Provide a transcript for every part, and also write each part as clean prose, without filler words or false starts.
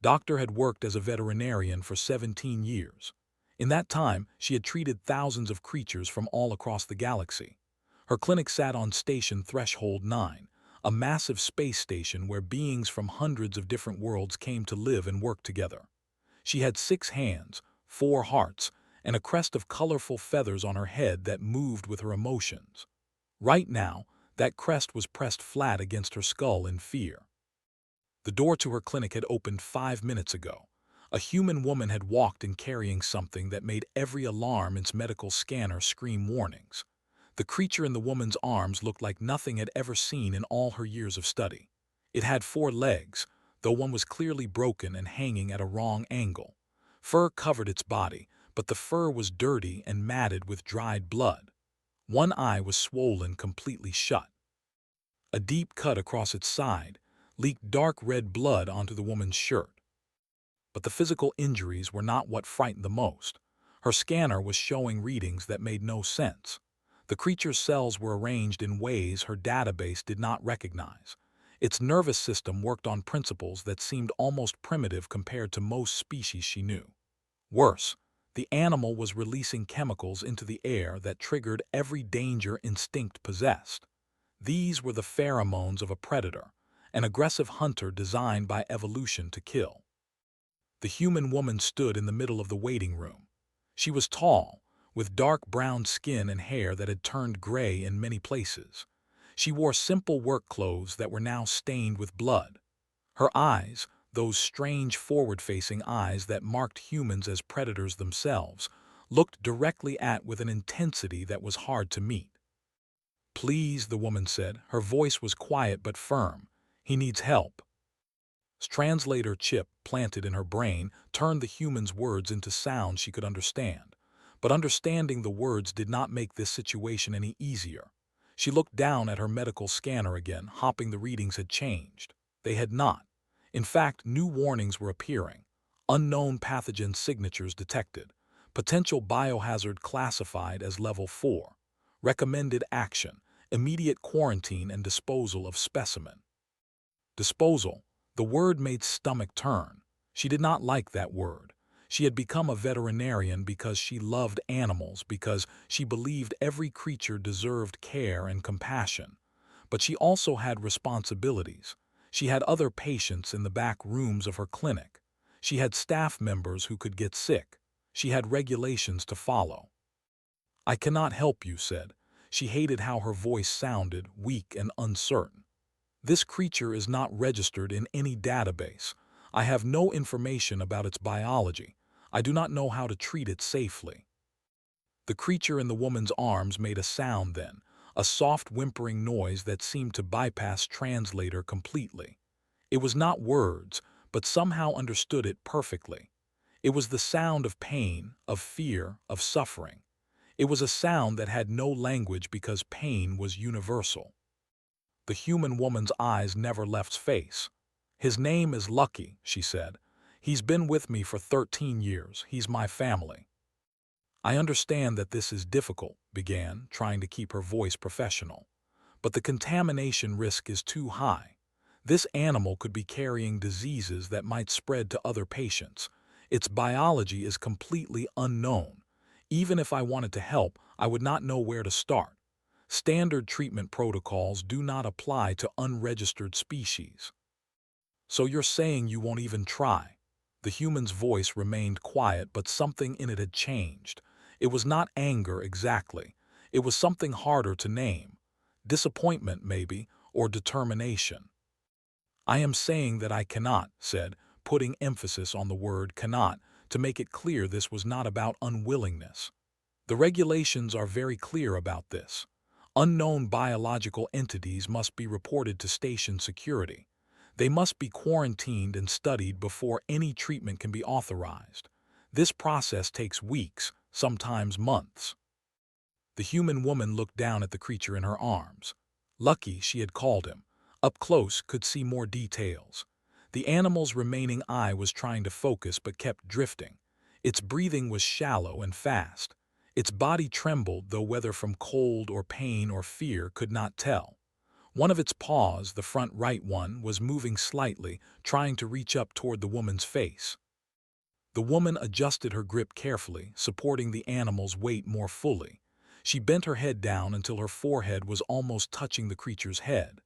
Doctor had worked as a veterinarian for 17 years. In that time, she had treated thousands of creatures from all across the galaxy. Her clinic sat on Station Threshold 9, a massive space station where beings from hundreds of different worlds came to live and work together. She had 6 hands, 4 hearts, and a crest of colorful feathers on her head that moved with her emotions. Right now, that crest was pressed flat against her skull in fear. The door to her clinic had opened 5 minutes ago. A human woman had walked in carrying something that made every alarm in its medical scanner scream warnings. The creature in the woman's arms looked like nothing had ever seen in all her years of study. It had 4 legs, though one was clearly broken and hanging at a wrong angle. Fur covered its body, but the fur was dirty and matted with dried blood. One eye was swollen completely shut. A deep cut across its side leaked dark red blood onto the woman's shirt. But the physical injuries were not what frightened the most. Her scanner was showing readings that made no sense. The creature's cells were arranged in ways her database did not recognize. Its nervous system worked on principles that seemed almost primitive compared to most species she knew. Worse, the animal was releasing chemicals into the air that triggered every danger instinct possessed. These were the pheromones of a predator, an aggressive hunter designed by evolution to kill. The human woman stood in the middle of the waiting room. She was tall, with dark brown skin and hair that had turned gray in many places. She wore simple work clothes that were now stained with blood. Her eyes, those strange forward-facing eyes that marked humans as predators themselves, looked directly at with an intensity that was hard to meet. "Please," the woman said. Her voice was quiet but firm. "He needs help." Translator chip planted in her brain turned the human's words into sounds she could understand. But understanding the words did not make this situation any easier. She looked down at her medical scanner again, hoping the readings had changed. They had not. In fact, new warnings were appearing. Unknown pathogen signatures detected. Potential biohazard classified as level 4. Recommended action: immediate quarantine and disposal of specimen. Disposal. The word made stomach turn. She did not like that word. She had become a veterinarian because she loved animals, because she believed every creature deserved care and compassion. But she also had responsibilities. She had other patients in the back rooms of her clinic. She had staff members who could get sick. She had regulations to follow. "I cannot help you," said. She hated how her voice sounded, weak and uncertain. "This creature is not registered in any database. I have no information about its biology. I do not know how to treat it safely." The creature in the woman's arms made a sound then, a soft whimpering noise that seemed to bypass translator completely. It was not words, but somehow understood it perfectly. It was the sound of pain, of fear, of suffering. It was a sound that had no language because pain was universal. The human woman's eyes never left face. "His name is Lucky," she said. "He's been with me for 13 years. He's my family." "I understand that this is difficult," began, trying to keep her voice professional. "But the contamination risk is too high. This animal could be carrying diseases that might spread to other patients. Its biology is completely unknown. Even if I wanted to help, I would not know where to start. Standard treatment protocols do not apply to unregistered species." "So you're saying you won't even try?" The human's voice remained quiet, but something in it had changed. It was not anger exactly. It was something harder to name. Disappointment, maybe, or determination. "I am saying that I cannot," said, putting emphasis on the word cannot, to make it clear this was not about unwillingness. "The regulations are very clear about this. Unknown biological entities must be reported to station security. They must be quarantined and studied before any treatment can be authorized. This process takes weeks, sometimes months." The human woman looked down at the creature in her arms. Lucky, she had called him. Up close, could see more details. The animal's remaining eye was trying to focus but kept drifting. Its breathing was shallow and fast. Its body trembled, though whether from cold or pain or fear could not tell. One of its paws, the front right one, was moving slightly, trying to reach up toward the woman's face. The woman adjusted her grip carefully, supporting the animal's weight more fully. She bent her head down until her forehead was almost touching the creature's head.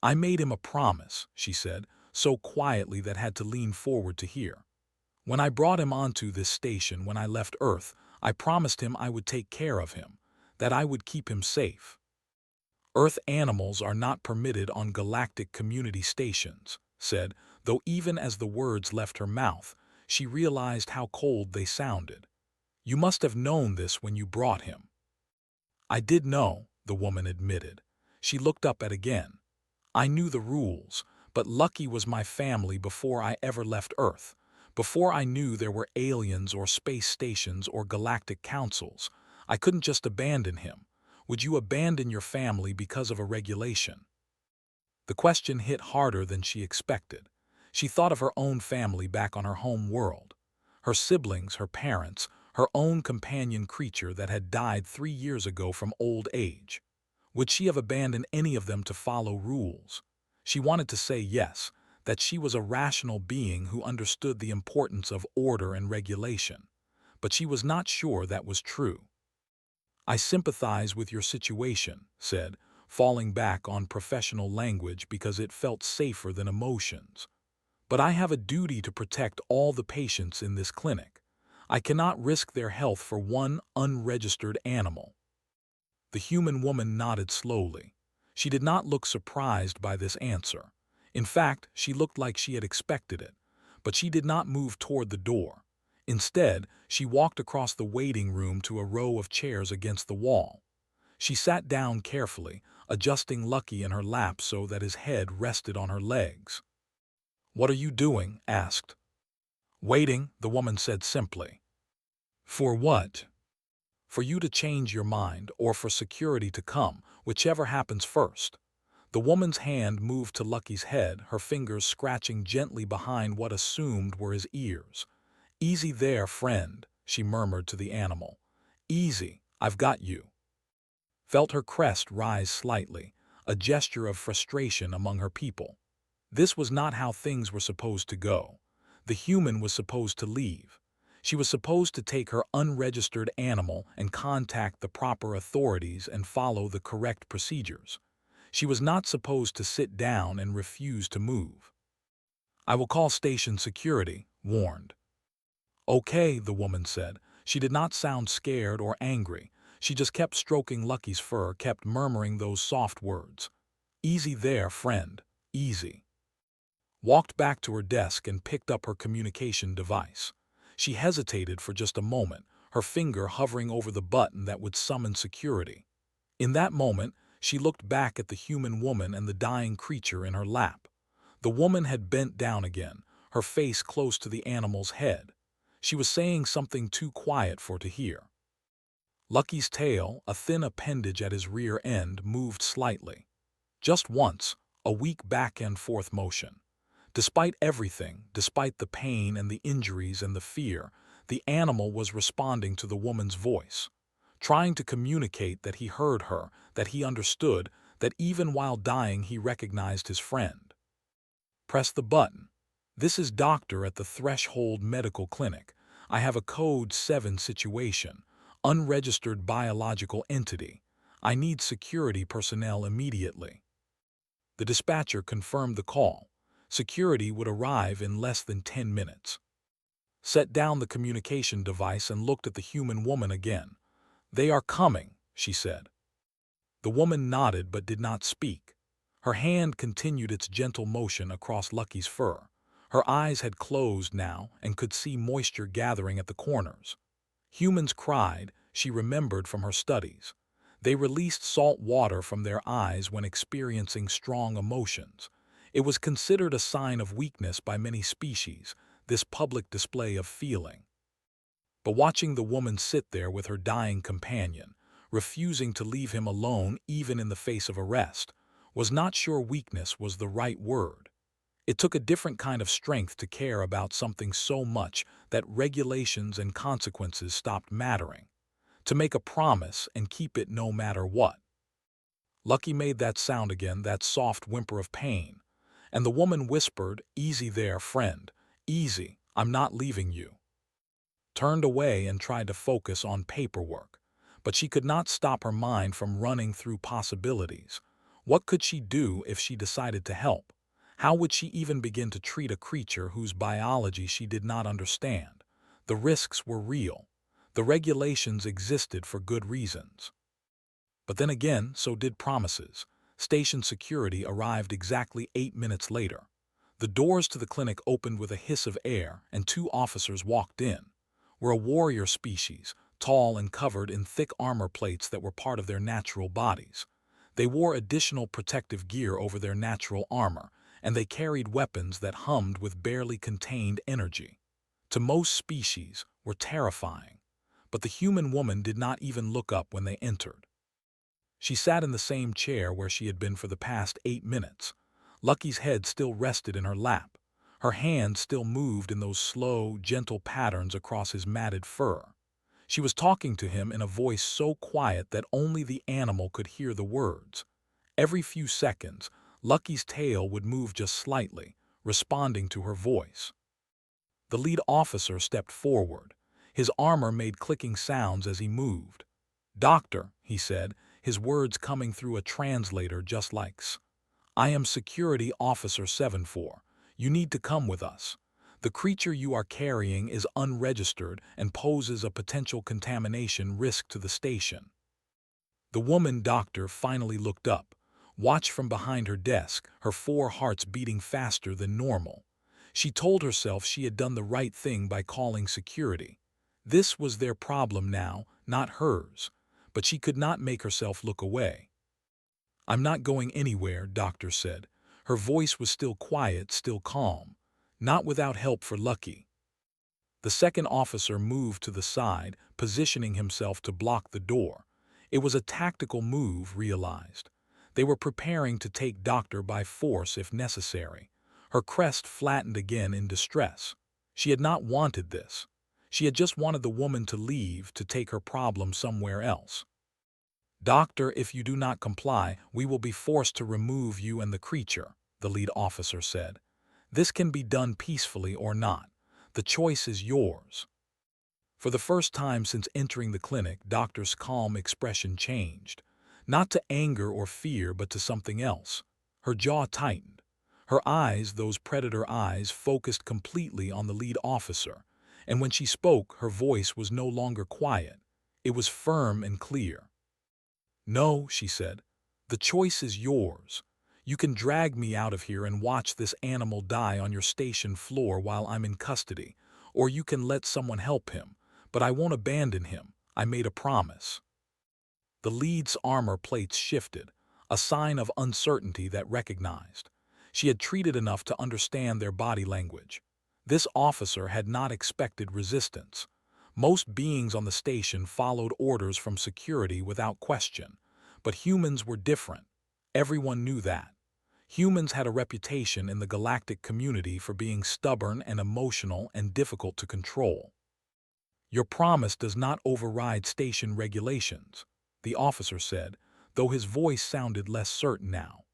"I made him a promise," she said, so quietly that had to lean forward to hear. "When I brought him onto this station when I left Earth, I promised him I would take care of him, that I would keep him safe. Earth animals are not permitted on galactic community stations," said, though even as the words left her mouth, she realized how cold they sounded. "You must have known this when you brought him." "I did know," the woman admitted. She looked up at again. "I knew the rules, but Lucky was my family before I ever left Earth, before I knew there were aliens or space stations or galactic councils. I couldn't just abandon him. Would you abandon your family because of a regulation?" The question hit harder than she expected. She thought of her own family back on her home world. Her siblings, her parents, her own companion creature that had died 3 years ago from old age. Would she have abandoned any of them to follow rules? She wanted to say yes, that she was a rational being who understood the importance of order and regulation. But she was not sure that was true. "I sympathize with your situation," said, falling back on professional language because it felt safer than emotions. "But I have a duty to protect all the patients in this clinic. I cannot risk their health for one unregistered animal." The human woman nodded slowly. She did not look surprised by this answer. In fact, she looked like she had expected it. But she did not move toward the door. Instead, she walked across the waiting room to a row of chairs against the wall. She sat down carefully, adjusting Lucky in her lap so that his head rested on her legs. "What are you doing?" asked. "Waiting," the woman said simply. "For what?" "For you to change your mind, or for security to come, whichever happens first." The woman's hand moved to Lucky's head, her fingers scratching gently behind what assumed were his ears. "Easy there, friend," she murmured to the animal. "Easy, I've got you." Felt her crest rise slightly, a gesture of frustration among her people. This was not how things were supposed to go. The human was supposed to leave. She was supposed to take her unregistered animal and contact the proper authorities and follow the correct procedures. She was not supposed to sit down and refuse to move. "I will call station security," warned. "Okay," the woman said. She did not sound scared or angry. She just kept stroking Lucky's fur, kept murmuring those soft words. "Easy there, friend, easy." Walked back to her desk and picked up her communication device. She hesitated for just a moment, her finger hovering over the button that would summon security. In that moment, she looked back at the human woman and the dying creature in her lap. The woman had bent down again, her face close to the animal's head. She was saying something too quiet for to hear. Lucky's tail, a thin appendage at his rear end, moved slightly. Just once, a weak back-and-forth motion. Despite everything, despite the pain and the injuries and the fear, the animal was responding to the woman's voice, trying to communicate that he heard her, that he understood, that even while dying he recognized his friend. "Press the button. This is Doctor at the Threshold Medical Clinic. I have a Code 7 situation. Unregistered biological entity. I need security personnel immediately." The dispatcher confirmed the call. Security would arrive in less than 10 minutes. Set down the communication device and looked at the human woman again. "They are coming," she said. The woman nodded but did not speak. Her hand continued its gentle motion across Lucky's fur. Her eyes had closed now and could see moisture gathering at the corners. Humans cried, she remembered from her studies. They released salt water from their eyes when experiencing strong emotions. It was considered a sign of weakness by many species, this public display of feeling. But watching the woman sit there with her dying companion, refusing to leave him alone even in the face of arrest, was not sure weakness was the right word. It took a different kind of strength to care about something so much that regulations and consequences stopped mattering, to make a promise and keep it no matter what. Lucky made that sound again, that soft whimper of pain. And the woman whispered, "Easy there, friend. Easy. I'm not leaving you." Turned away and tried to focus on paperwork. But she could not stop her mind from running through possibilities. What could she do if she decided to help? How would she even begin to treat a creature whose biology she did not understand? The risks were real. The regulations existed for good reasons. But then again, so did promises. Station security arrived exactly 8 minutes later. The doors to the clinic opened with a hiss of air, and two officers walked in. Were a warrior species, tall and covered in thick armor plates that were part of their natural bodies. They wore additional protective gear over their natural armor, and they carried weapons that hummed with barely contained energy. To most species, were terrifying. But the human woman did not even look up when they entered. She sat in the same chair where she had been for the past 8 minutes. Lucky's head still rested in her lap. Her hands still moved in those slow, gentle patterns across his matted fur. She was talking to him in a voice so quiet that only the animal could hear the words. Every few seconds, Lucky's tail would move just slightly, responding to her voice. The lead officer stepped forward. His armor made clicking sounds as he moved. "Doctor," he said, his words coming through a translator just like S. "I am Security Officer 74. You need to come with us. The creature you are carrying is unregistered and poses a potential contamination risk to the station." The woman doctor finally looked up, watched from behind her desk, her 4 hearts beating faster than normal. She told herself she had done the right thing by calling security. This was their problem now, not hers. But she could not make herself look away. "I'm not going anywhere," doctor said. Her voice was still quiet, still calm. "Not without help for Lucky." The second officer moved to the side, positioning himself to block the door. It was a tactical move, realized. They were preparing to take doctor by force if necessary. Her crest flattened again in distress. She had not wanted this. She had just wanted the woman to leave, to take her problem somewhere else. "Doctor, if you do not comply, we will be forced to remove you and the creature," the lead officer said. "This can be done peacefully or not. The choice is yours." For the first time since entering the clinic, Doctor's calm expression changed. Not to anger or fear, but to something else. Her jaw tightened. Her eyes, those predator eyes, focused completely on the lead officer. And when she spoke, her voice was no longer quiet. It was firm and clear. "No," she said. "The choice is yours. You can drag me out of here and watch this animal die on your station floor while I'm in custody, or you can let someone help him, but I won't abandon him. I made a promise." The lead's armor plates shifted, a sign of uncertainty that recognized. She had treated enough to understand their body language. This officer had not expected resistance. Most beings on the station followed orders from security without question. But humans were different. Everyone knew that. Humans had a reputation in the galactic community for being stubborn and emotional and difficult to control. "Your promise does not override station regulations," the officer said, though his voice sounded less certain now.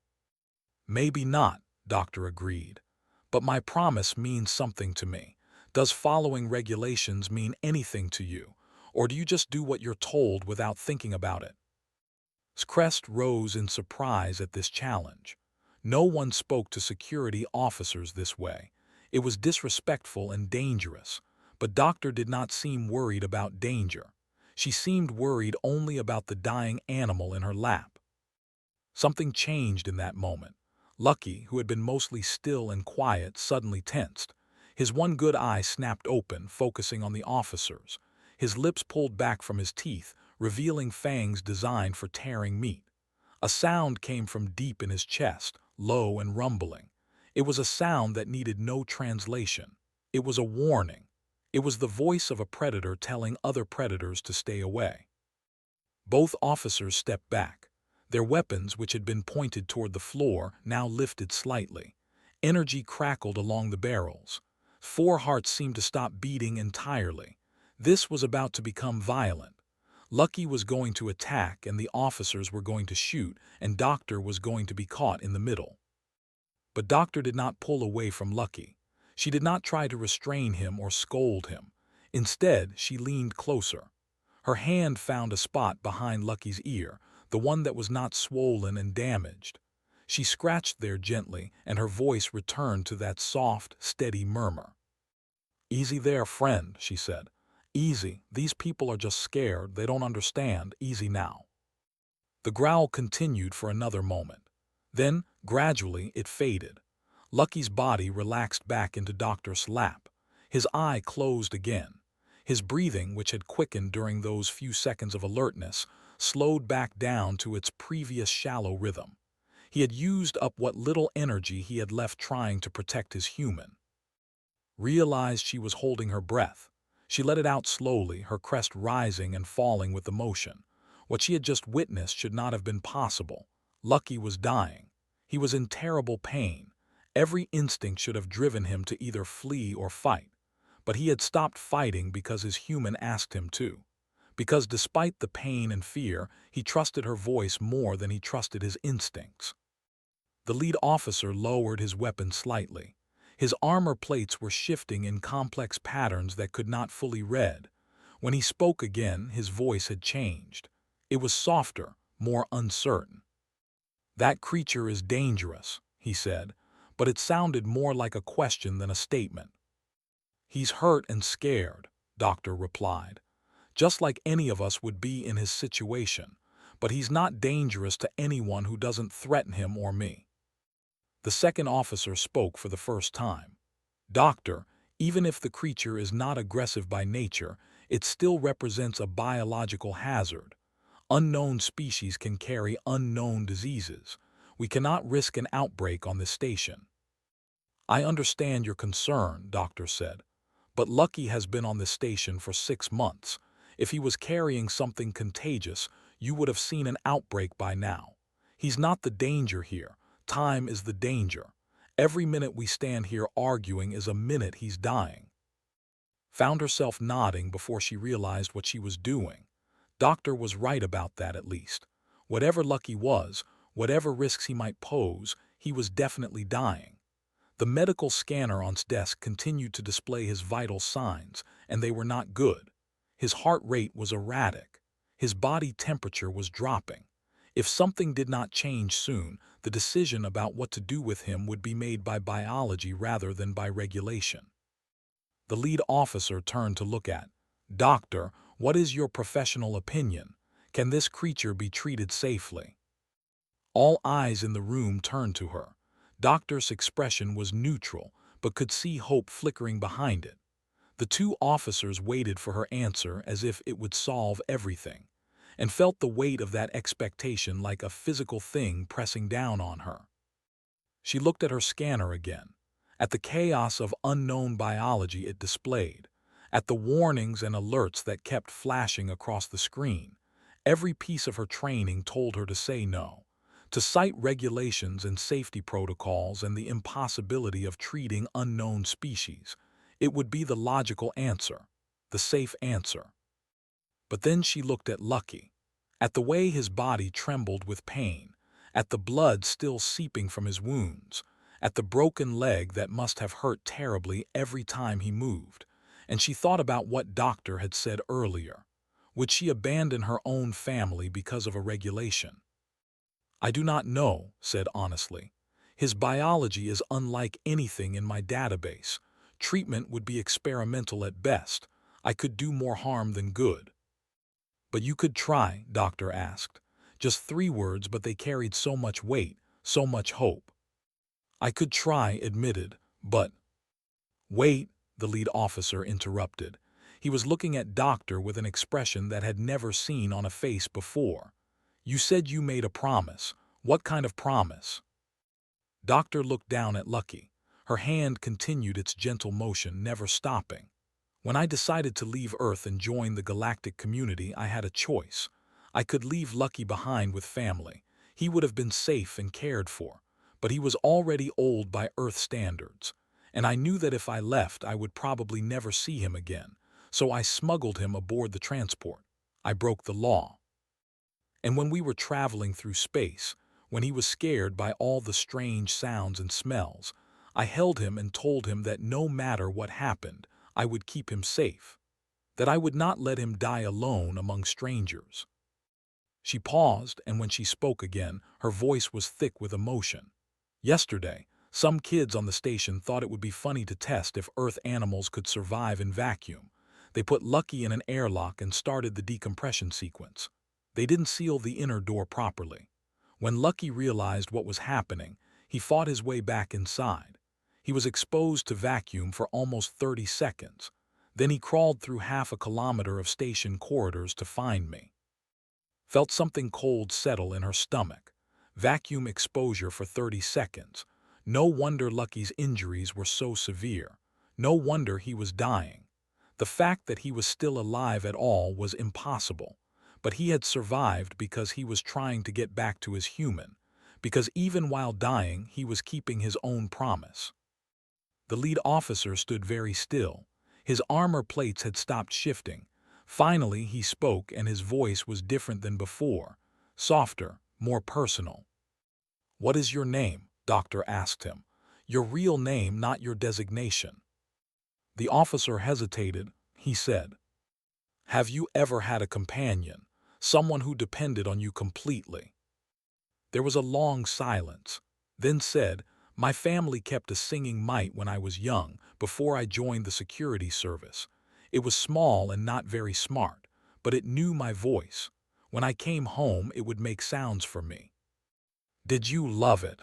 "Maybe not," Doctor agreed. "But my promise means something to me. Does following regulations mean anything to you, or do you just do what you're told without thinking about it?" Crest rose in surprise at this challenge. No one spoke to security officers this way. It was disrespectful and dangerous. But Doctor did not seem worried about danger. She seemed worried only about the dying animal in her lap. Something changed in that moment. Lucky, who had been mostly still and quiet, suddenly tensed. His one good eye snapped open, focusing on the officers. His lips pulled back from his teeth, revealing fangs designed for tearing meat. A sound came from deep in his chest, low and rumbling. It was a sound that needed no translation. It was a warning. It was the voice of a predator telling other predators to stay away. Both officers stepped back. Their weapons, which had been pointed toward the floor, now lifted slightly. Energy crackled along the barrels. 4 hearts seemed to stop beating entirely. This was about to become violent. Lucky was going to attack and the officers were going to shoot, and Doctor was going to be caught in the middle. But Doctor did not pull away from Lucky. She did not try to restrain him or scold him. Instead, she leaned closer. Her hand found a spot behind Lucky's ear, the one that was not swollen and damaged. She scratched there gently, and her voice returned to that soft, steady murmur. "Easy there, friend," she said. "Easy. These people are just scared. They don't understand. Easy now." The growl continued for another moment. Then, gradually, it faded. Lucky's body relaxed back into Doctor's lap. His eye closed again. His breathing, which had quickened during those few seconds of alertness, slowed back down to its previous shallow rhythm. He had used up what little energy he had left trying to protect his human. Realized she was holding her breath. She let it out slowly, her crest rising and falling with emotion. What she had just witnessed should not have been possible. Lucky was dying. He was in terrible pain. Every instinct should have driven him to either flee or fight. But he had stopped fighting because his human asked him to. Because despite the pain and fear, he trusted her voice more than he trusted his instincts. The lead officer lowered his weapon slightly. His armor plates were shifting in complex patterns that could not fully read. When he spoke again, his voice had changed. It was softer, more uncertain. "That creature is dangerous," he said, but it sounded more like a question than a statement. "He's hurt and scared," Doctor replied, "just like any of us would be in his situation, but he's not dangerous to anyone who doesn't threaten him or me." The second officer spoke for the first time. "Doctor, even if the creature is not aggressive by nature, it still represents a biological hazard. Unknown species can carry unknown diseases. We cannot risk an outbreak on this station." "I understand your concern," Doctor said, "but Lucky has been on this station for 6 months. If he was carrying something contagious, you would have seen an outbreak by now. He's not the danger here. Time is the danger. Every minute we stand here arguing is a minute he's dying." Found herself nodding before she realized what she was doing. Doctor was right about that at least. Whatever Lucky was, whatever risks he might pose, he was definitely dying. The medical scanner on his desk continued to display his vital signs, and they were not good. His heart rate was erratic. His body temperature was dropping. If something did not change soon, the decision about what to do with him would be made by biology rather than by regulation. The lead officer turned to look at Doctor. "What is your professional opinion? Can this creature be treated safely?" All eyes in the room turned to her. Doctor's expression was neutral, but could see hope flickering behind it. The two officers waited for her answer as if it would solve everything, and felt the weight of that expectation like a physical thing pressing down on her. She looked at her scanner again, at the chaos of unknown biology it displayed, at the warnings and alerts that kept flashing across the screen. Every piece of her training told her to say no, to cite regulations and safety protocols and the impossibility of treating unknown species. It would be the logical answer, the safe answer. But then she looked at Lucky, at the way his body trembled with pain, at the blood still seeping from his wounds, at the broken leg that must have hurt terribly every time he moved, and she thought about what Doctor had said earlier. Would she abandon her own family because of a regulation? "I do not know," said honestly. "His biology is unlike anything in my database. Treatment would be experimental at best. I could do more harm than good." "But you could try," Doctor asked. Just 3 words, but they carried so much weight, so much hope. "I could try," admitted, "but—" "Wait," the lead officer interrupted. He was looking at Doctor with an expression that had never seen on a face before. "You said you made a promise. What kind of promise?" Doctor looked down at Lucky. Her hand continued its gentle motion, never stopping. "When I decided to leave Earth and join the galactic community, I had a choice. I could leave Lucky behind with family. He would have been safe and cared for. But he was already old by Earth standards. And I knew that if I left, I would probably never see him again. So I smuggled him aboard the transport. I broke the law. And when we were traveling through space, when he was scared by all the strange sounds and smells, I held him and told him that no matter what happened, I would keep him safe, that I would not let him die alone among strangers. She paused, and when she spoke again, her voice was thick with emotion. Yesterday, some kids on the station thought it would be funny to test if Earth animals could survive in vacuum. They put Lucky in an airlock and started the decompression sequence. They didn't seal the inner door properly. When Lucky realized what was happening, he fought his way back inside. He was exposed to vacuum for almost 30 seconds. Then he crawled through half a kilometer of station corridors to find me. Felt something cold settle in her stomach. Vacuum exposure for 30 seconds. No wonder Lucky's injuries were so severe. No wonder he was dying. The fact that he was still alive at all was impossible. But he had survived because he was trying to get back to his human. Because even while dying, he was keeping his own promise. The lead officer stood very still. His armor plates had stopped shifting. Finally, he spoke, and his voice was different than before. Softer, more personal. "What is your name?" Doctor asked him. "Your real name, not your designation." The officer hesitated. He said, "Have you ever had a companion, someone who depended on you completely?" There was a long silence. Then said, "My family kept a singing mite when I was young, before I joined the security service. It was small and not very smart, but it knew my voice. When I came home, it would make sounds for me." "Did you love it?"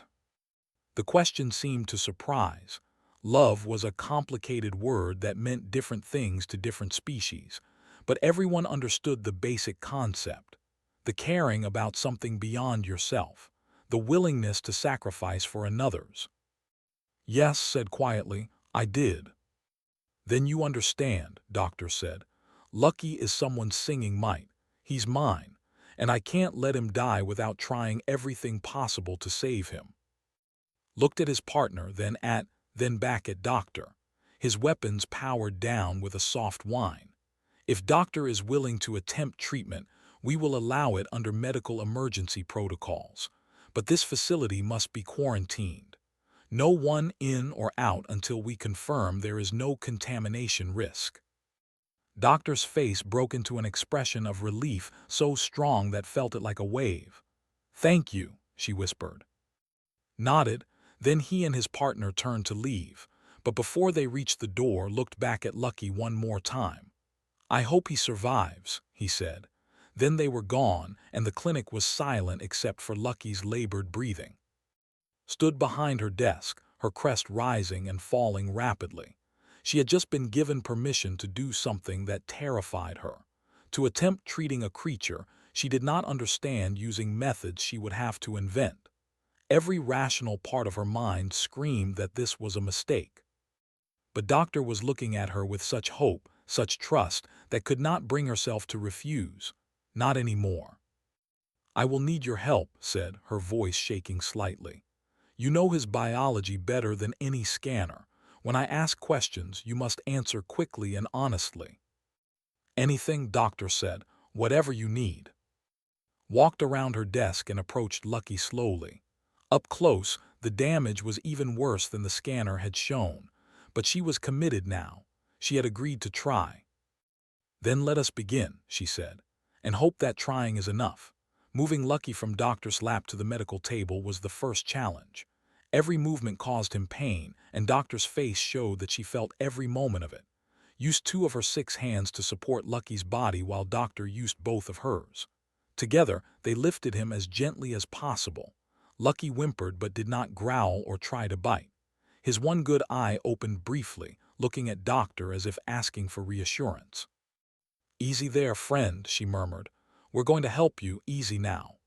The question seemed to surprise. Love was a complicated word that meant different things to different species, but everyone understood the basic concept. The caring about something beyond yourself, the willingness to sacrifice for another's. "Yes," said quietly, "I did." "Then you understand," Doctor said. "Lucky is someone's singing mite. He's mine, and I can't let him die without trying everything possible to save him." Looked at his partner, then back at Doctor. His weapons powered down with a soft whine. "If Doctor is willing to attempt treatment, we will allow it under medical emergency protocols. But this facility must be quarantined. No one in or out until we confirm there is no contamination risk." Doctor's face broke into an expression of relief so strong that felt it like a wave. "Thank you," she whispered. Nodded, then he and his partner turned to leave, but before they reached the door, looked back at Lucky one more time. "I hope he survives," he said. Then they were gone, and the clinic was silent except for Lucky's labored breathing. Stood behind her desk, her crest rising and falling rapidly. She had just been given permission to do something that terrified her. To attempt treating a creature she did not understand using methods she would have to invent. Every rational part of her mind screamed that this was a mistake. But Doctor was looking at her with such hope, such trust, that could not bring herself to refuse. Not anymore. "I will need your help," said, her voice shaking slightly. "You know his biology better than any scanner. When I ask questions, you must answer quickly and honestly." "Anything," Doctor said. "Whatever you need." Walked around her desk and approached Lucky slowly. Up close, the damage was even worse than the scanner had shown. But she was committed now. She had agreed to try. "Then let us begin," she said, "and hope that trying is enough." Moving Lucky from Doctor's lap to the medical table was the first challenge. Every movement caused him pain, and Doctor's face showed that she felt every moment of it. Used 2 of her 6 hands to support Lucky's body while Doctor used both of hers. Together, they lifted him as gently as possible. Lucky whimpered but did not growl or try to bite. His one good eye opened briefly, looking at Doctor as if asking for reassurance. "Easy there, friend," she murmured. "We're going to help you, easy now."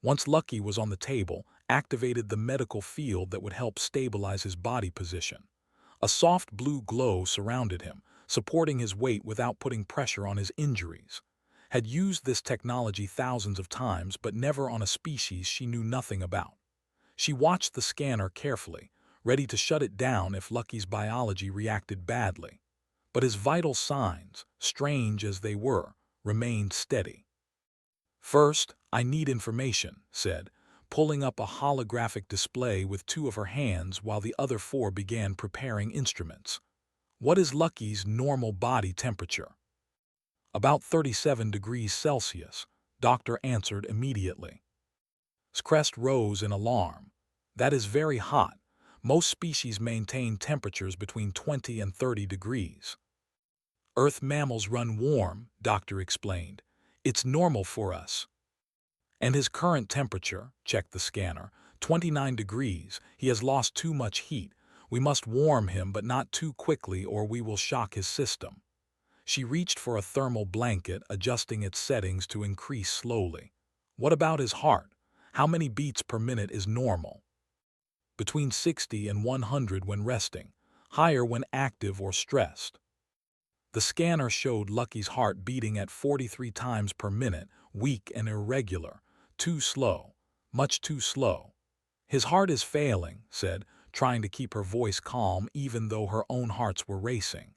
Once Lucky was on the table, activated the medical field that would help stabilize his body position. A soft blue glow surrounded him, supporting his weight without putting pressure on his injuries. Had used this technology thousands of times, but never on a species she knew nothing about. She watched the scanner carefully, ready to shut it down if Lucky's biology reacted badly. But his vital signs, strange as they were, remained steady. "First, I need information," said, pulling up a holographic display with two of her hands while the other four began preparing instruments. "What is Lucky's normal body temperature?" "About 37 degrees Celsius," Doctor answered immediately. Crest rose in alarm. "That is very hot. Most species maintain temperatures between 20 and 30 degrees. Earth mammals run warm," Doctor explained. "It's normal for us." "And his current temperature," checked the scanner, 29 degrees. "He has lost too much heat. We must warm him, but not too quickly or we will shock his system." She reached for a thermal blanket, adjusting its settings to increase slowly. "What about his heart? How many beats per minute is normal?" "Between 60 and 100 when resting, higher when active or stressed." The scanner showed Lucky's heart beating at 43 times per minute, weak and irregular. "Too slow. Much too slow." "His heart is failing," said, trying to keep her voice calm even though her own hearts were racing.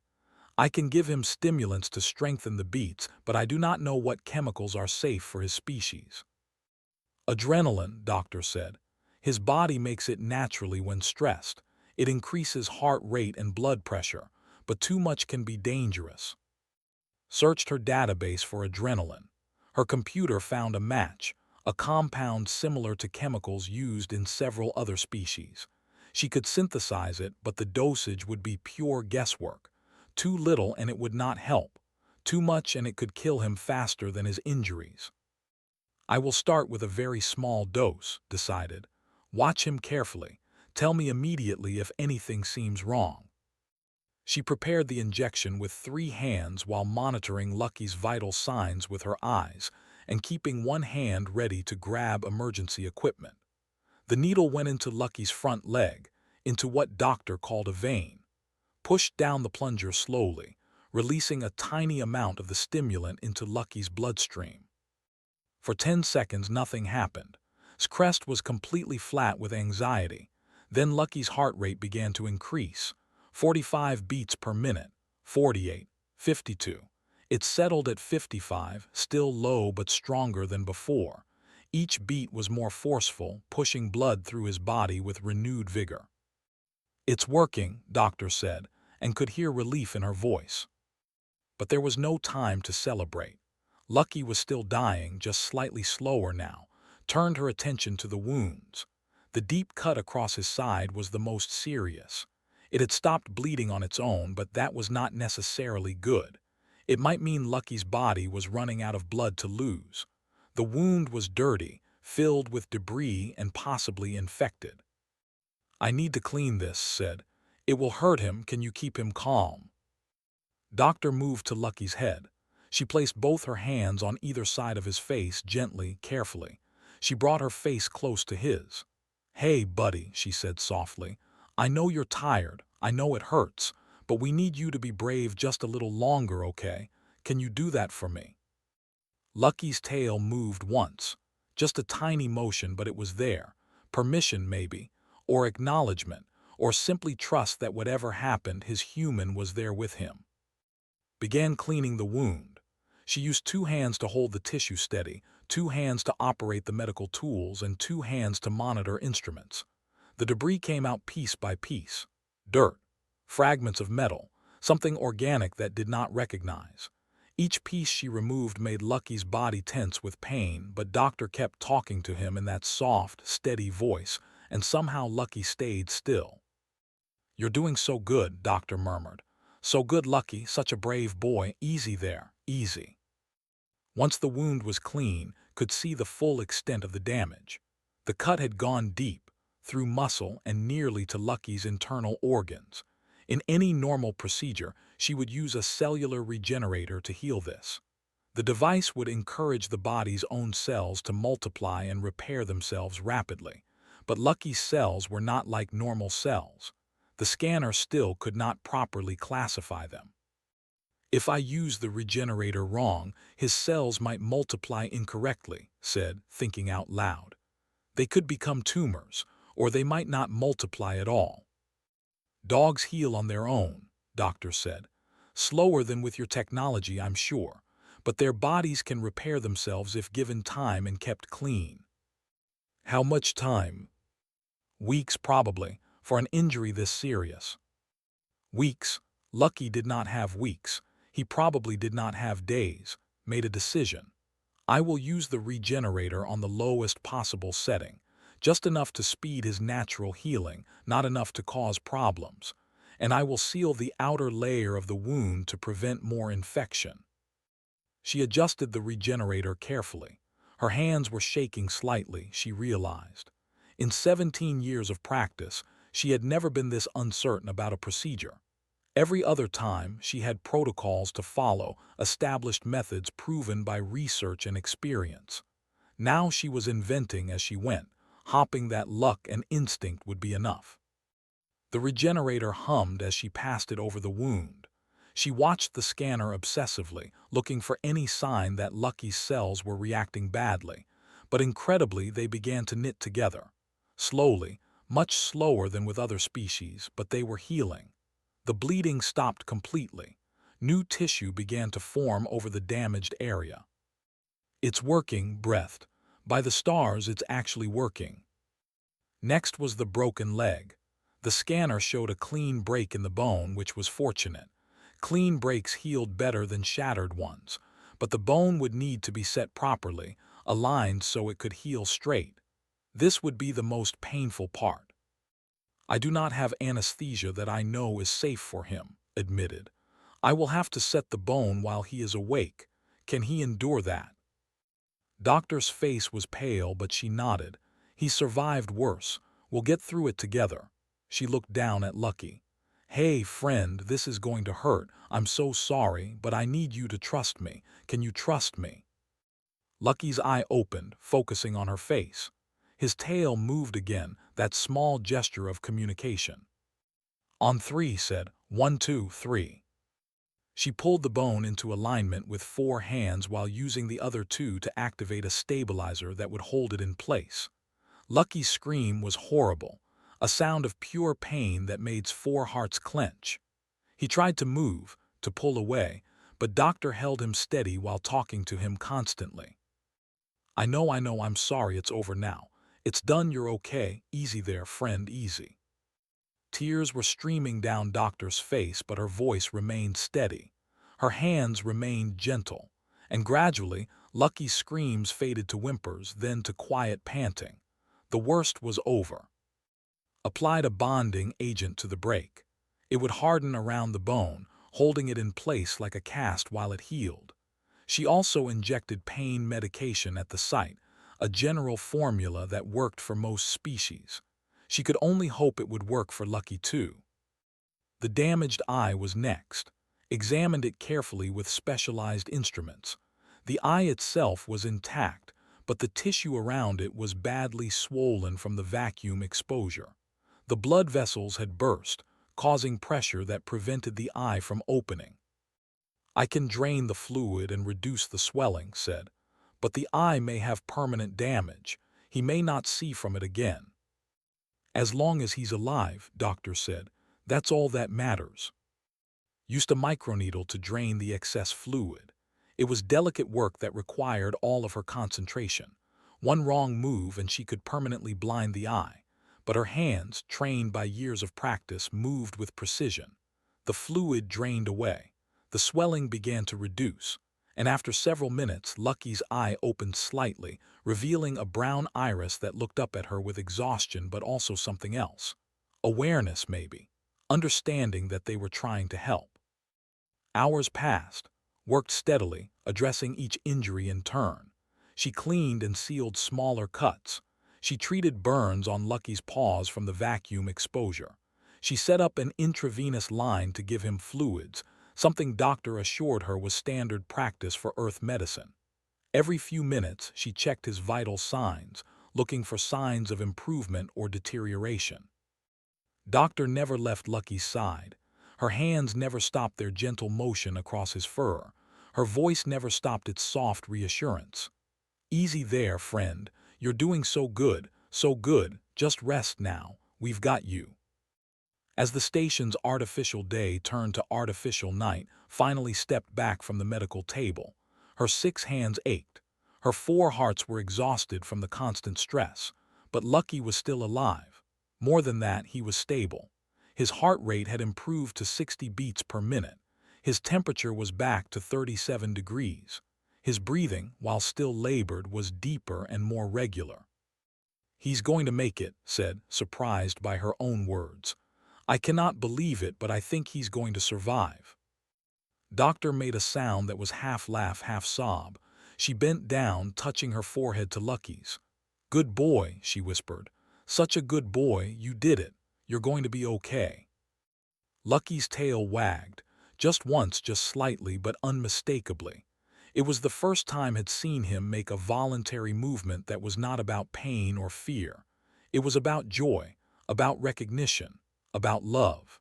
"I can give him stimulants to strengthen the beats, but I do not know what chemicals are safe for his species." "Adrenaline," Doctor said. "His body makes it naturally when stressed. It increases heart rate and blood pressure, but too much can be dangerous." Searched her database for adrenaline. Her computer found a match, a compound similar to chemicals used in several other species. She could synthesize it, but the dosage would be pure guesswork. Too little and it would not help. Too much and it could kill him faster than his injuries. "I will start with a very small dose," decided. "Watch him carefully. Tell me immediately if anything seems wrong." She prepared the injection with 3 hands while monitoring Lucky's vital signs with her eyes and keeping one hand ready to grab emergency equipment. The needle went into Lucky's front leg, into what Doctor called a vein. Pushed down the plunger slowly, releasing a tiny amount of the stimulant into Lucky's bloodstream. For 10 seconds nothing happened. Crest was completely flat with anxiety. Then Lucky's heart rate began to increase. 45 beats per minute, 48, 52. It settled at 55, still low but stronger than before. Each beat was more forceful, pushing blood through his body with renewed vigor. "It's working," Doctor said, and could hear relief in her voice. But there was no time to celebrate. Lucky was still dying, just slightly slower now, turned her attention to the wounds. The deep cut across his side was the most serious. It had stopped bleeding on its own, but that was not necessarily good. It might mean Lucky's body was running out of blood to lose. The wound was dirty, filled with debris and possibly infected. "I need to clean this," said. "It will hurt him. Can you keep him calm?" Doctor moved to Lucky's head. She placed both her hands on either side of his face gently, carefully. She brought her face close to his. "Hey, buddy," she said softly. "I know you're tired. I know it hurts. But we need you to be brave just a little longer, okay? Can you do that for me?" Lucky's tail moved once. Just a tiny motion, but it was there. Permission, maybe, or acknowledgement, or simply trust that whatever happened, his human was there with him. Began cleaning the wound. She used 2 hands to hold the tissue steady, 2 hands to operate the medical tools, and 2 hands to monitor instruments. The debris came out piece by piece. Dirt, fragments of metal, something organic that did not recognize. Each piece she removed made Lucky's body tense with pain, but Doctor kept talking to him in that soft, steady voice, and somehow Lucky stayed still. "You're doing so good," Doctor murmured. "So good, Lucky, such a brave boy. Easy there, easy." Once the wound was clean, could see the full extent of the damage. The cut had gone deep, through muscle and nearly to Lucky's internal organs. In any normal procedure, she would use a cellular regenerator to heal this. The device would encourage the body's own cells to multiply and repair themselves rapidly. But Lucky's cells were not like normal cells. The scanner still could not properly classify them. "If I use the regenerator wrong, his cells might multiply incorrectly," said, thinking out loud. "They could become tumors, or they might not multiply at all." "Dogs heal on their own," Doctor said. "Slower than with your technology, I'm sure. but their bodies can repair themselves if given time and kept clean. How much time? Weeks probably, for an injury this serious. Weeks. Lucky did not have weeks. He probably did not have days. Made a decision. I will use the regenerator on the lowest possible setting, just enough to speed his natural healing, not enough to cause problems. And I will seal the outer layer of the wound to prevent more infection. She adjusted the regenerator carefully. Her hands were shaking slightly, she realized. In 17 years of practice, she had never been this uncertain about a procedure. Every other time, she had protocols to follow, established methods proven by research and experience. Now she was inventing as she went, hoping that luck and instinct would be enough. The regenerator hummed as she passed it over the wound. She watched the scanner obsessively, looking for any sign that Lucky's cells were reacting badly, but incredibly they began to knit together. Slowly, much slower than with other species, but they were healing. The bleeding stopped completely. New tissue began to form over the damaged area. It's working, breathed. By the stars, it's actually working. Next was the broken leg. The scanner showed a clean break in the bone, which was fortunate. Clean breaks healed better than shattered ones, but the bone would need to be set properly, aligned so it could heal straight. This would be the most painful part. I do not have anesthesia that I know is safe for him, admitted. I will have to set the bone while he is awake. Can he endure that? Doctor's face was pale, but she nodded. He survived worse. We'll get through it together. She looked down at Lucky. Hey, friend, this is going to hurt. I'm so sorry, but I need you to trust me. Can you trust me? Lucky's eye opened, focusing on her face. His tail moved again, that small gesture of communication. On three, said, 1, 2, 3. She pulled the bone into alignment with 4 hands while using the other 2 to activate a stabilizer that would hold it in place. Lucky's scream was horrible, a sound of pure pain that made 4 hearts clench. He tried to move, to pull away, but Doctor held him steady while talking to him constantly. I know, I'm sorry, it's over now. It's done, you're okay, easy there, friend, easy. Tears were streaming down Doctor's face, but her voice remained steady. Her hands remained gentle, and gradually, Lucky's screams faded to whimpers, then to quiet panting. The worst was over. Applied a bonding agent to the break. It would harden around the bone, holding it in place like a cast while it healed. She also injected pain medication at the site, a general formula that worked for most species. She could only hope it would work for Lucky too. The damaged eye was next. Examined it carefully with specialized instruments. The eye itself was intact, but the tissue around it was badly swollen from the vacuum exposure. The blood vessels had burst, causing pressure that prevented the eye from opening. I can drain the fluid and reduce the swelling, said, but the eye may have permanent damage. He may not see from it again. As long as he's alive, Doctor said, that's all that matters. Used a microneedle to drain the excess fluid. It was delicate work that required all of her concentration. One wrong move and she could permanently blind the eye, but her hands, trained by years of practice, moved with precision. The fluid drained away. The swelling began to reduce, and after several minutes, Lucky's eye opened slightly, revealing a brown iris that looked up at her with exhaustion but also something else. Awareness, maybe. Understanding that they were trying to help. Hours passed, worked steadily, addressing each injury in turn. She cleaned and sealed smaller cuts. She treated burns on Lucky's paws from the vacuum exposure. She set up an intravenous line to give him fluids, something Doctor assured her was standard practice for Earth medicine. Every few minutes, she checked his vital signs, looking for signs of improvement or deterioration. Doctor never left Lucky's side. Her hands never stopped their gentle motion across his fur. Her voice never stopped its soft reassurance. Easy there, friend. You're doing so good, so good. Just rest now. We've got you. As the station's artificial day turned to artificial night, finally stepped back from the medical table. Her 6 hands ached. Her 4 hearts were exhausted from the constant stress. But Lucky was still alive. More than that, he was stable. His heart rate had improved to 60 beats per minute. His temperature was back to 37 degrees. His breathing, while still labored, was deeper and more regular. "He's going to make it," said, surprised by her own words. "I cannot believe it, but I think he's going to survive." Doctor made a sound that was half laugh, half sob. She bent down, touching her forehead to Lucky's. "Good boy," she whispered. "Such a good boy, you did it. You're going to be okay." Lucky's tail wagged, just once, just slightly, but unmistakably. It was the first time had seen him make a voluntary movement that was not about pain or fear. It was about joy, about recognition, about love.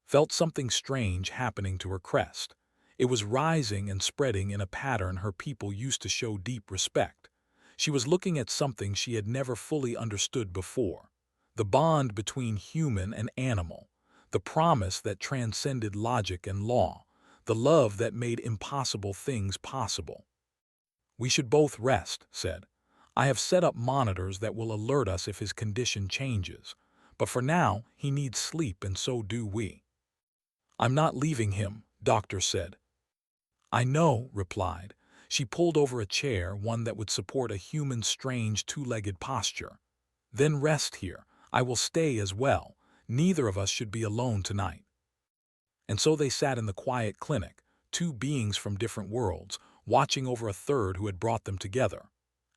Felt something strange happening to her crest. It was rising and spreading in a pattern her people used to show deep respect. She was looking at something she had never fully understood before. The bond between human and animal. The promise that transcended logic and law. The love that made impossible things possible. "We should both rest," said. "I have set up monitors that will alert us if his condition changes. But for now, he needs sleep, and so do we." "I'm not leaving him," Doctor said. "I know," replied. She pulled over a chair, one that would support a human's strange two-legged posture. "Then rest here. I will stay as well. Neither of us should be alone tonight." And so they sat in the quiet clinic, 2 beings from different worlds, watching over a third who had brought them together.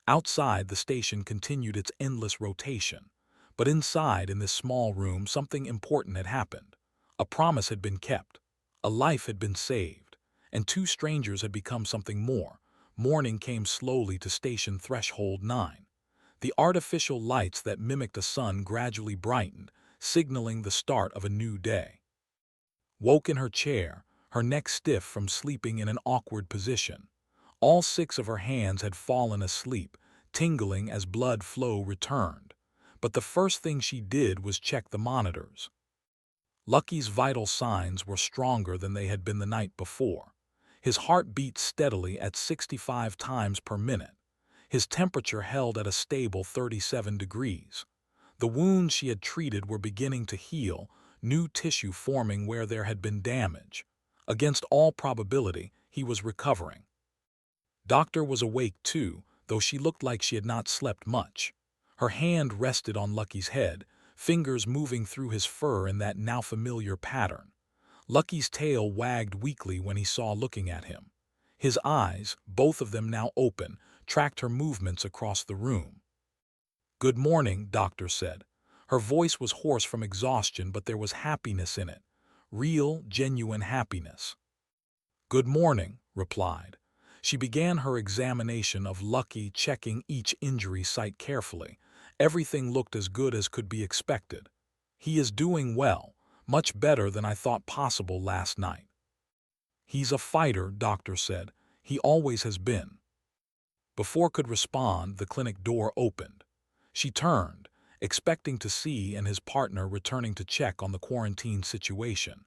Outside, the station continued its endless rotation. But inside, in this small room, something important had happened. A promise had been kept. A life had been saved. And 2 strangers had become something more. Morning came slowly to station threshold 9. The artificial lights that mimicked a sun gradually brightened, signaling the start of a new day. Woke in her chair, her neck stiff from sleeping in an awkward position. All 6 of her hands had fallen asleep, tingling as blood flow returned. But the first thing she did was check the monitors. Lucky's vital signs were stronger than they had been the night before. His heart beat steadily at 65 times per minute. His temperature held at a stable 37 degrees. The wounds she had treated were beginning to heal, new tissue forming where there had been damage. Against all probability, he was recovering. Doctor was awake too, though she looked like she had not slept much. Her hand rested on Lucky's head, fingers moving through his fur in that now familiar pattern. Lucky's tail wagged weakly when he saw looking at him. His eyes, both of them now open, tracked her movements across the room. "Good morning," Doctor said. Her voice was hoarse from exhaustion, but there was happiness in it. Real, genuine happiness. "Good morning," replied. She began her examination of Lucky, checking each injury site carefully. Everything looked as good as could be expected. "He is doing well, much better than I thought possible last night." "He's a fighter," Doctor said. "He always has been." Before could respond, the clinic door opened. She turned, expecting to see and his partner returning to check on the quarantine situation.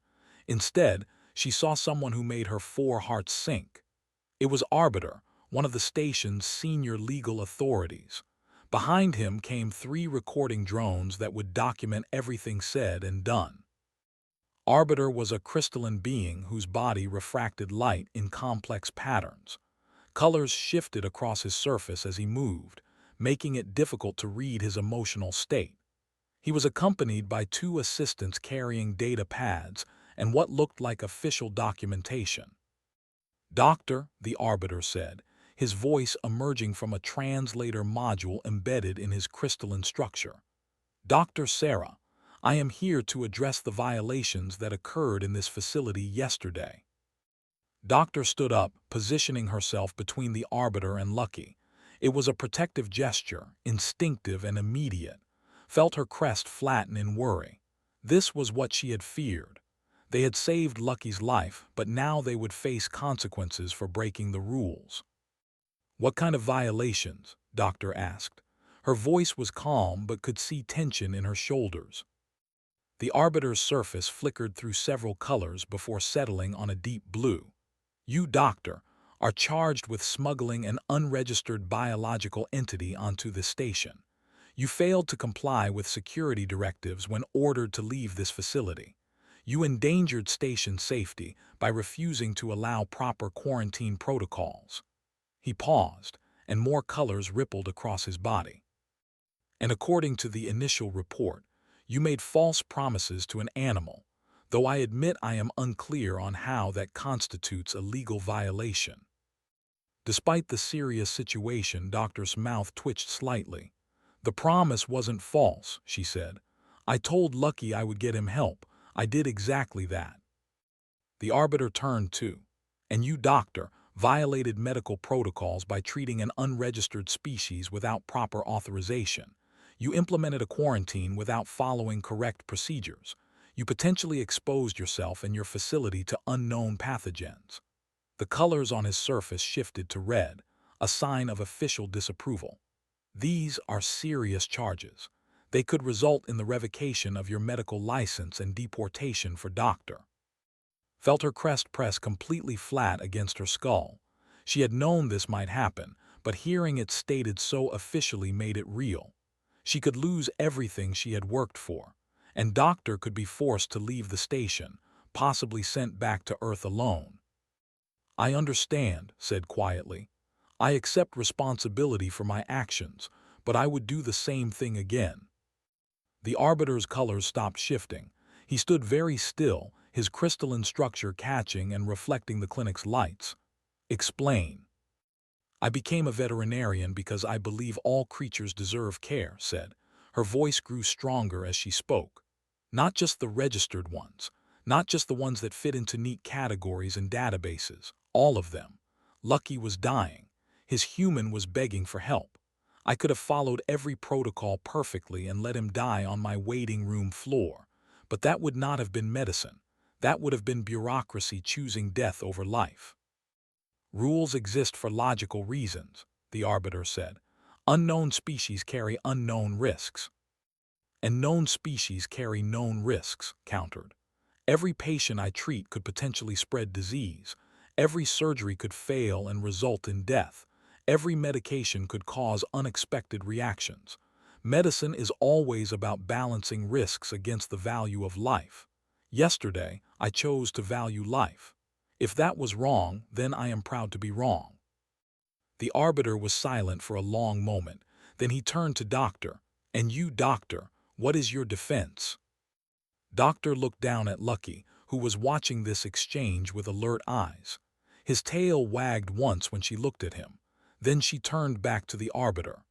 Instead, she saw someone who made her 4 hearts sink. It was Arbiter, one of the station's senior legal authorities. Behind him came 3 recording drones that would document everything said and done. Arbiter was a crystalline being whose body refracted light in complex patterns. Colors shifted across his surface as he moved, making it difficult to read his emotional state. He was accompanied by 2 assistants carrying data pads and what looked like official documentation. "Doctor," the Arbiter said, his voice emerging from a translator module embedded in his crystalline structure. "Dr. Sarah, I am here to address the violations that occurred in this facility yesterday." Doctor stood up, positioning herself between the Arbiter and Lucky. It was a protective gesture, instinctive and immediate. Felt her crest flatten in worry. This was what she had feared. They had saved Lucky's life, but now they would face consequences for breaking the rules. "What kind of violations?" Doctor asked. Her voice was calm but could see tension in her shoulders. The Arbiter's surface flickered through several colors before settling on a deep blue. "You, Doctor, are charged with smuggling an unregistered biological entity onto the station. You failed to comply with security directives when ordered to leave this facility. You endangered station safety by refusing to allow proper quarantine protocols." He paused, and more colors rippled across his body. "And according to the initial report, you made false promises to an animal, though I admit I am unclear on how that constitutes a legal violation." Despite the serious situation, Doctor's mouth twitched slightly. "The promise wasn't false," she said. "I told Lucky I would get him help. I did exactly that." The Arbiter turned too. "And you, Doctor, violated medical protocols by treating an unregistered species without proper authorization. You implemented a quarantine without following correct procedures. You potentially exposed yourself and your facility to unknown pathogens." The colors on his surface shifted to red, a sign of official disapproval. "These are serious charges. They could result in the revocation of your medical license and deportation for Doctor." Felt her crest press completely flat against her skull. She had known this might happen, but hearing it stated so officially made it real. She could lose everything she had worked for, and Doctor could be forced to leave the station, possibly sent back to Earth alone. "I understand," said quietly. "I accept responsibility for my actions, but I would do the same thing again." The Arbiter's colors stopped shifting. He stood very still, his crystalline structure catching and reflecting the clinic's lights. "Explain." "I became a veterinarian because I believe all creatures deserve care," said. Her voice grew stronger as she spoke. "Not just the registered ones, not just the ones that fit into neat categories and databases, all of them. Lucky was dying. His human was begging for help. I could have followed every protocol perfectly and let him die on my waiting room floor, but that would not have been medicine. That would have been bureaucracy choosing death over life." "Rules exist for logical reasons," the Arbiter said. "Unknown species carry unknown risks." "And known species carry known risks," countered. "Every patient I treat could potentially spread disease. Every surgery could fail and result in death. Every medication could cause unexpected reactions. Medicine is always about balancing risks against the value of life. Yesterday, I chose to value life. If that was wrong, then I am proud to be wrong." The Arbiter was silent for a long moment. Then he turned to Doctor. "And you, Doctor, what is your defense?" Doctor looked down at Lucky, who was watching this exchange with alert eyes. His tail wagged once when she looked at him. Then she turned back to the Arbiter.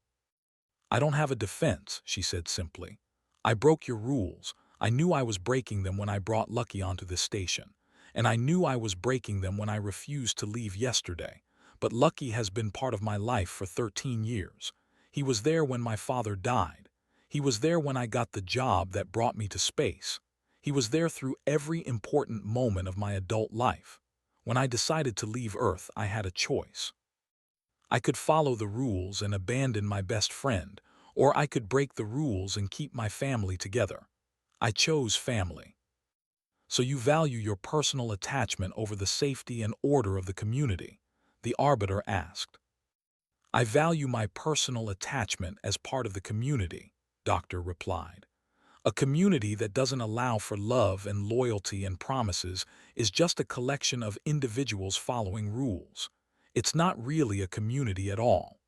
"I don't have a defense," she said simply. "I broke your rules. I knew I was breaking them when I brought Lucky onto this station. And I knew I was breaking them when I refused to leave yesterday. But Lucky has been part of my life for 13 years. He was there when my father died. He was there when I got the job that brought me to space. He was there through every important moment of my adult life. When I decided to leave Earth, I had a choice. I could follow the rules and abandon my best friend, or I could break the rules and keep my family together. I chose family." "So you value your personal attachment over the safety and order of the community?" the Arbiter asked. "I value my personal attachment as part of the community," Doctor replied. "A community that doesn't allow for love and loyalty and promises is just a collection of individuals following rules. It's not really a community at all."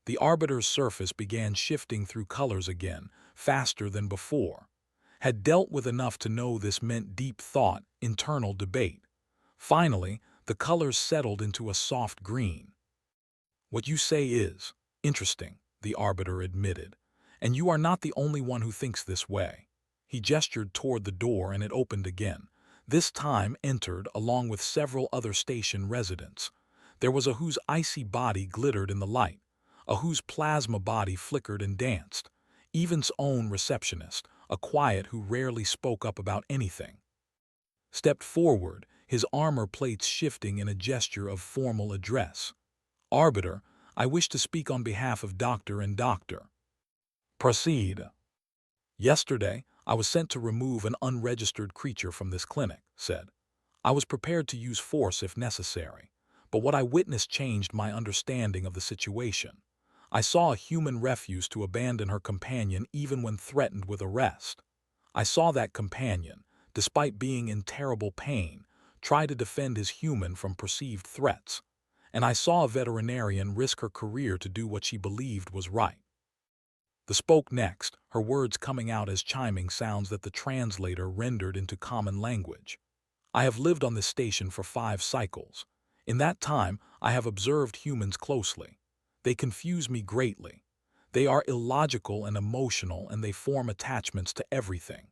The Arbiter's surface began shifting through colors again, faster than before. Had dealt with enough to know this meant deep thought, internal debate. Finally, the colors settled into a soft green. "What you say is interesting," the Arbiter admitted. "And you are not the only one who thinks this way." He gestured toward the door and it opened again. This time entered along with several other station residents. There was a whose icy body glittered in the light, a whose plasma body flickered and danced. Even's own receptionist, a quiet who rarely spoke up about anything, stepped forward, his armor plates shifting in a gesture of formal address. "Arbiter, I wish to speak on behalf of Doctor and Doctor." "Proceed." "Yesterday, I was sent to remove an unregistered creature from this clinic," said. "I was prepared to use force if necessary. But what I witnessed changed my understanding of the situation. I saw a human refuse to abandon her companion even when threatened with arrest. I saw that companion, despite being in terrible pain, try to defend his human from perceived threats. And I saw a veterinarian risk her career to do what she believed was right. The spoke next, her words coming out as chiming sounds that the translator rendered into common language. I have lived on this station for 5 cycles. In that time, I have observed humans closely. They confuse me greatly. They are illogical and emotional, and they form attachments to everything.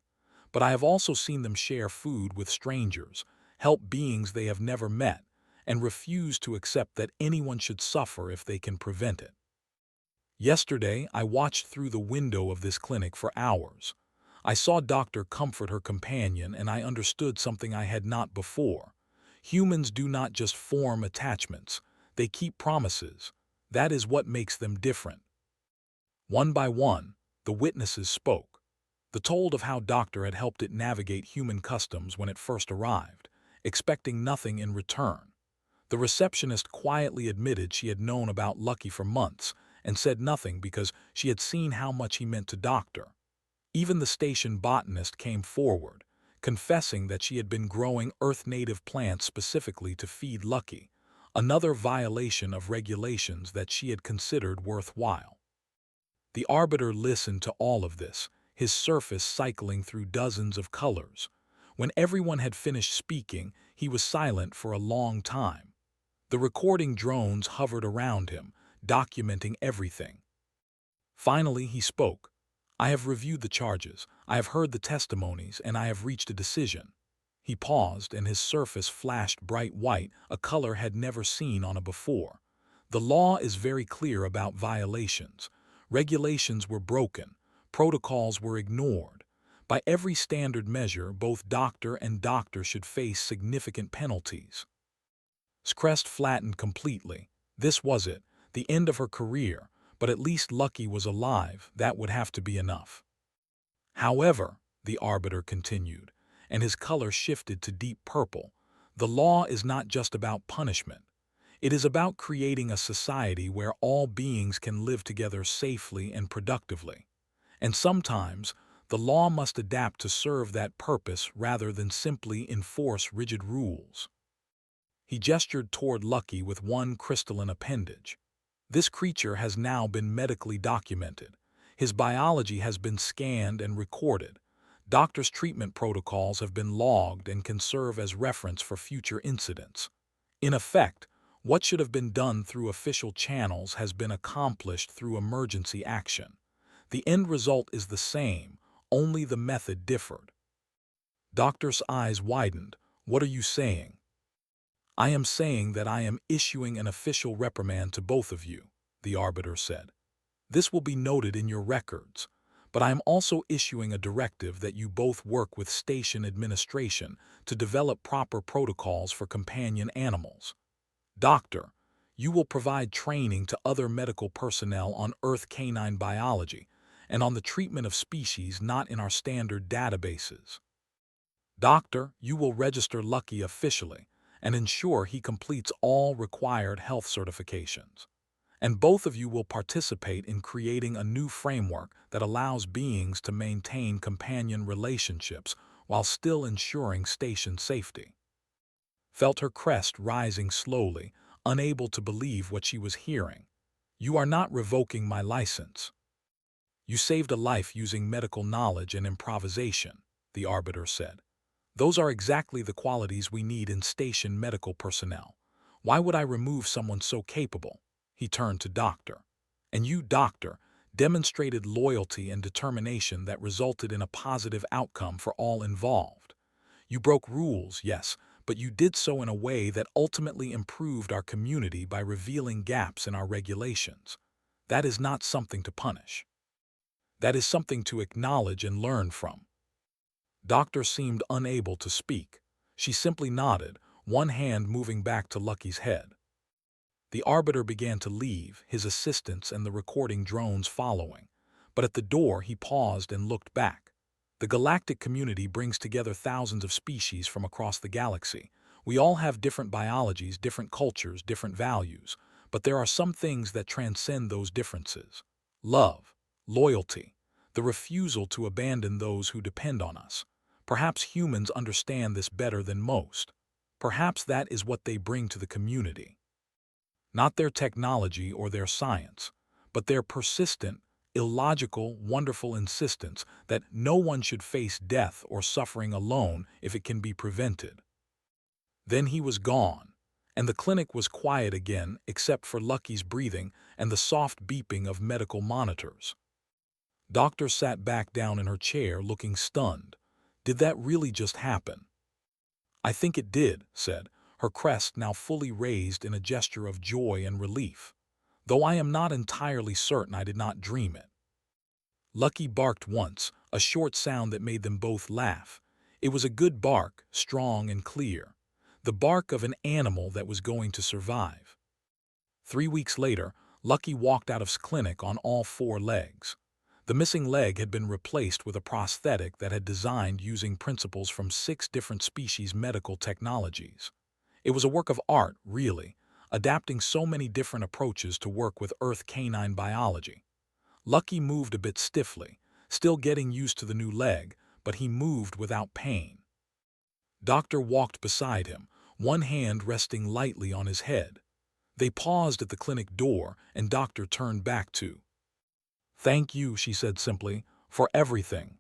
But I have also seen them share food with strangers, help beings they have never met, and refuse to accept that anyone should suffer if they can prevent it. Yesterday, I watched through the window of this clinic for hours. I saw Doctor comfort her companion, and I understood something I had not before. Humans do not just form attachments, they keep promises. That is what makes them different. One by one, the witnesses spoke. They told of how Doctor had helped it navigate human customs when it first arrived, expecting nothing in return. The receptionist quietly admitted she had known about Lucky for months and said nothing because she had seen how much he meant to Doctor. Even the station botanist came forward, confessing that she had been growing Earth-native plants specifically to feed Lucky, another violation of regulations that she had considered worthwhile. The arbiter listened to all of this, his surface cycling through dozens of colors. When everyone had finished speaking, he was silent for a long time. The recording drones hovered around him, documenting everything. Finally, he spoke. I have reviewed the charges, I have heard the testimonies, and I have reached a decision. He paused, and his surface flashed bright white, a color had never seen on it before. The law is very clear about violations. Regulations were broken, protocols were ignored. By every standard measure, both doctor and doctor should face significant penalties. His crest flattened completely. This was it, the end of her career, but at least Lucky was alive. That would have to be enough. However, the arbiter continued, and his color shifted to deep purple, the law is not just about punishment. It is about creating a society where all beings can live together safely and productively. And sometimes, the law must adapt to serve that purpose rather than simply enforce rigid rules. He gestured toward Lucky with one crystalline appendage. This creature has now been medically documented. His biology has been scanned and recorded. Doctors' treatment protocols have been logged and can serve as reference for future incidents. In effect, what should have been done through official channels has been accomplished through emergency action. The end result is the same, only the method differed. Doctor's eyes widened. What are you saying? I am saying that I am issuing an official reprimand to both of you, the arbiter said. This will be noted in your records, but I am also issuing a directive that you both work with station administration to develop proper protocols for companion animals. Doctor, you will provide training to other medical personnel on Earth canine biology and on the treatment of species not in our standard databases. Doctor, you will register Lucky officially and ensure he completes all required health certifications. And both of you will participate in creating a new framework that allows beings to maintain companion relationships while still ensuring station safety. Felt her crest rising slowly, unable to believe what she was hearing. You are not revoking my license. You saved a life using medical knowledge and improvisation, the arbiter said. Those are exactly the qualities we need in station medical personnel. Why would I remove someone so capable? He turned to Doctor. And you, Doctor, demonstrated loyalty and determination that resulted in a positive outcome for all involved. You broke rules, yes, but you did so in a way that ultimately improved our community by revealing gaps in our regulations. That is not something to punish. That is something to acknowledge and learn from. Doctor seemed unable to speak. She simply nodded, one hand moving back to Lucky's head. The arbiter began to leave, his assistants and the recording drones following. But at the door he paused and looked back. The galactic community brings together thousands of species from across the galaxy. We all have different biologies, different cultures, different values, but there are some things that transcend those differences. Love, loyalty, the refusal to abandon those who depend on us. Perhaps humans understand this better than most. Perhaps that is what they bring to the community. Not their technology or their science, but their persistent, illogical, wonderful insistence that no one should face death or suffering alone if it can be prevented. Then he was gone, and the clinic was quiet again except for Lucky's breathing and the soft beeping of medical monitors. Doctor sat back down in her chair looking stunned. Did that really just happen? I think it did, said, her crest now fully raised in a gesture of joy and relief, though I am not entirely certain I did not dream it. Lucky barked once, a short sound that made them both laugh. It was a good bark, strong and clear, the bark of an animal that was going to survive. 3 weeks later, Lucky walked out of clinic on all 4 legs. The missing leg had been replaced with a prosthetic that had designed using principles from 6 different species medical technologies. It was a work of art, really, adapting so many different approaches to work with Earth canine biology. Lucky moved a bit stiffly, still getting used to the new leg, but he moved without pain. Doctor walked beside him, one hand resting lightly on his head. They paused at the clinic door, and Doctor turned back to. "Thank you," she said simply, "for everything."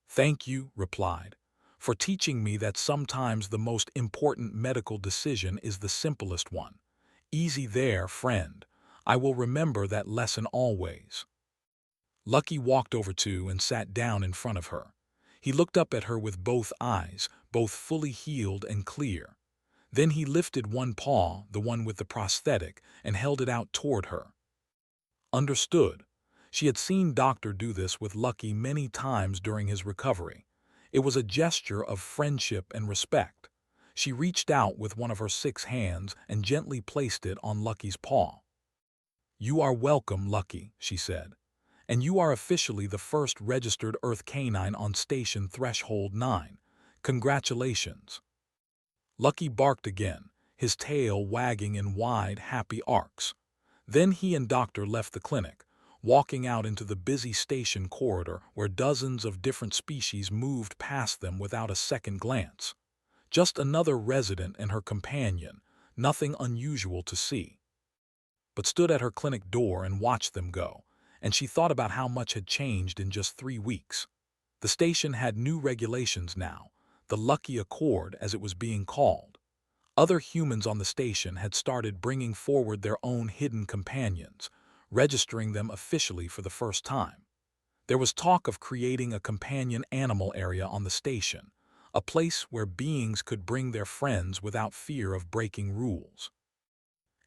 "Thank you," replied, "for teaching me that sometimes the most important medical decision is the simplest one. Easy there, friend. I will remember that lesson always." Lucky walked over to and sat down in front of her. He looked up at her with both eyes, both fully healed and clear. Then he lifted one paw, the one with the prosthetic, and held it out toward her. Understood. She had seen Doctor do this with Lucky many times during his recovery. It was a gesture of friendship and respect. She reached out with one of her 6 hands and gently placed it on Lucky's paw. "You are welcome, Lucky," she said. "And you are officially the first registered Earth canine on Station Threshold 9. Congratulations." Lucky barked again, his tail wagging in wide, happy arcs. Then he and Doctor left the clinic, walking out into the busy station corridor where dozens of different species moved past them without a second glance. Just another resident and her companion, nothing unusual to see. But stood at her clinic door and watched them go, and she thought about how much had changed in just 3 weeks. The station had new regulations now, the Lucky Accord as it was being called. Other humans on the station had started bringing forward their own hidden companions, registering them officially for the first time. There was talk of creating a companion animal area on the station, a place where beings could bring their friends without fear of breaking rules.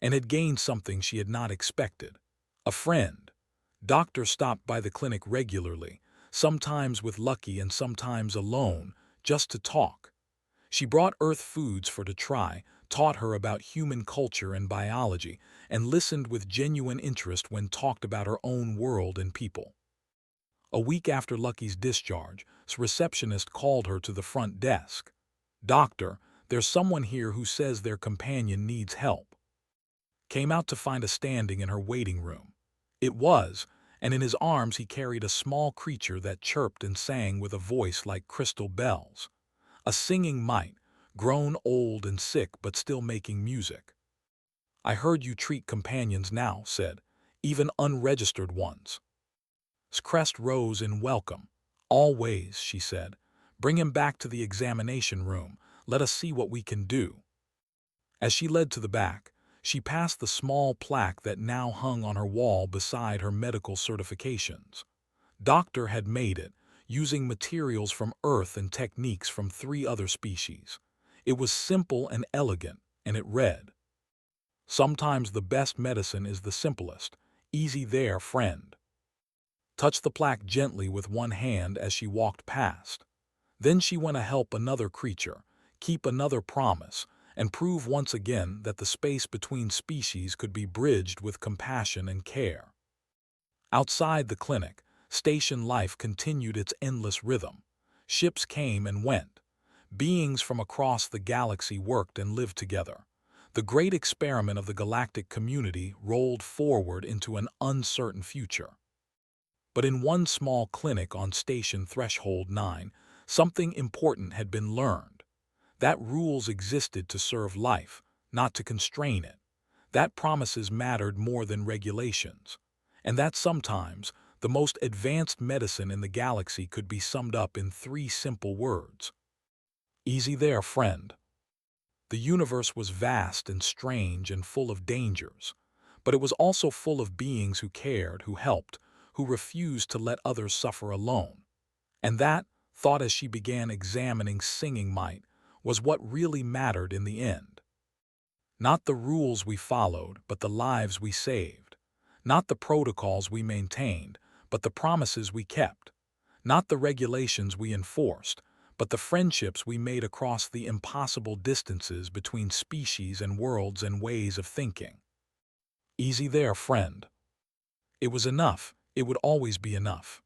And had gained something she had not expected. A friend. Doctor stopped by the clinic regularly, sometimes with Lucky and sometimes alone, just to talk. She brought Earth foods for to try, taught her about human culture and biology, and listened with genuine interest when talked about her own world and people. A week after Lucky's discharge, a receptionist called her to the front desk. "Doctor, there's someone here who says their companion needs help." Came out to find a standing in her waiting room. It was, and in his arms he carried a small creature that chirped and sang with a voice like crystal bells. A singing mite, grown old and sick but still making music. "I heard you treat companions now," said, "even unregistered ones." His crest rose in welcome. "Always," she said. "Bring him back to the examination room. Let us see what we can do." As she led to the back, she passed the small plaque that now hung on her wall beside her medical certifications. Doctor had made it, using materials from Earth and techniques from 3 other species. It was simple and elegant, and it read, "Sometimes the best medicine is the simplest. Easy there, friend." Touched the plaque gently with one hand as she walked past. Then she went to help another creature, keep another promise, and prove once again that the space between species could be bridged with compassion and care. Outside the clinic, station life continued its endless rhythm. Ships came and went. Beings from across the galaxy worked and lived together. The great experiment of the galactic community rolled forward into an uncertain future. But in one small clinic on Station Threshold 9, something important had been learned. That rules existed to serve life, not to constrain it. That promises mattered more than regulations. And that sometimes, the most advanced medicine in the galaxy could be summed up in 3 simple words. Easy there, friend. The universe was vast and strange and full of dangers, but it was also full of beings who cared, who helped, who refused to let others suffer alone. And that, thought as she began examining Singing Might, was what really mattered in the end. Not the rules we followed, but the lives we saved. Not the protocols we maintained, but the promises we kept. Not the regulations we enforced, but the friendships we made across the impossible distances between species and worlds and ways of thinking. Easy there, friend. It was enough. It would always be enough.